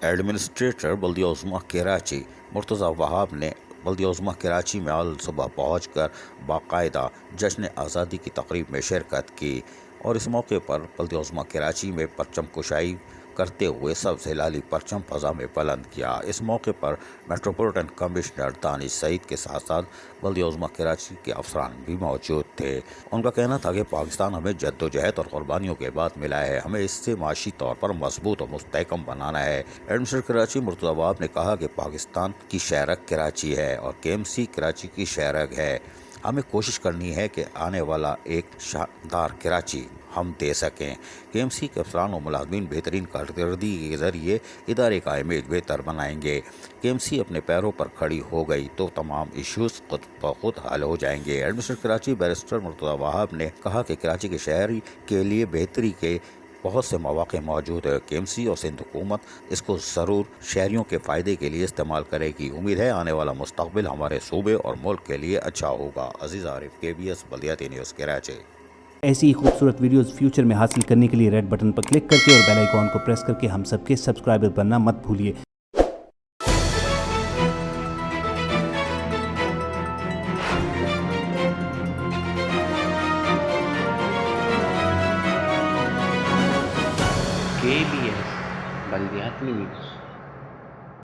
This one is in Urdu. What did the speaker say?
ایڈمنسٹریٹر بلدیہ عظمیٰ کراچی مرتضی وہاب نے بلدیہ عظمیٰ کراچی میں آج صبح پہنچ کر باقاعدہ جشن آزادی کی تقریب میں شرکت کی اور اس موقع پر بلدیہ عظمیٰ کراچی میں پرچم کشائی کرتے ہوئے سبز ہلالی پرچم فضا میں بلند کیا۔ اس موقع پر میٹروپولیٹن کمشنر دانش سعید کے ساتھ ساتھ بلدیہ عظمیٰ کراچی کے افسران بھی موجود تھے۔ ان کا کہنا تھا کہ پاکستان ہمیں جدوجہد اور قربانیوں کے بعد ملا ہے، ہمیں اس سے معاشی طور پر مضبوط اور مستحکم بنانا ہے۔ ایڈمنسٹریٹر کراچی مرتضی وہاب نے کہا کہ پاکستان کی شہرک کراچی ہے اور KMC کراچی کی شہرک ہے، ہمیں کوشش کرنی ہے کہ آنے والا ایک شاندار کراچی ہم دے سکیں۔ KMC کے افسران و ملازمین بہترین کارکردگی کے ذریعے ادارے کا امیج بہتر بنائیں گے۔ KMC اپنے پیروں پر کھڑی ہو گئی تو تمام ایشوز خود بخود حل ہو جائیں گے۔ ایڈمنسٹریٹر کراچی بیرسٹر مرتضی وہاب نے کہا کہ کراچی کے شہری کے لیے بہتری کے بہت سے مواقع موجود ہیں۔ KMC اور سندھ حکومت اس کو ضرور شہریوں کے فائدے کے لیے استعمال کرے گی۔ امید ہے آنے والا مستقبل ہمارے صوبے اور ملک کے لیے اچھا ہوگا۔ عزیز عارف، KBS بلدیاتی نیوز کراچی۔ ایسی ہی خوبصورت ویڈیوز فیوچر میں حاصل کرنے کے لیے ریڈ بٹن پر کلک کر کے اور بیل آئیکن کو پریس کر کے ہم سب کے سبسکرائبر بننا مت بھولیے۔ KBS بلدیاتی نیوز۔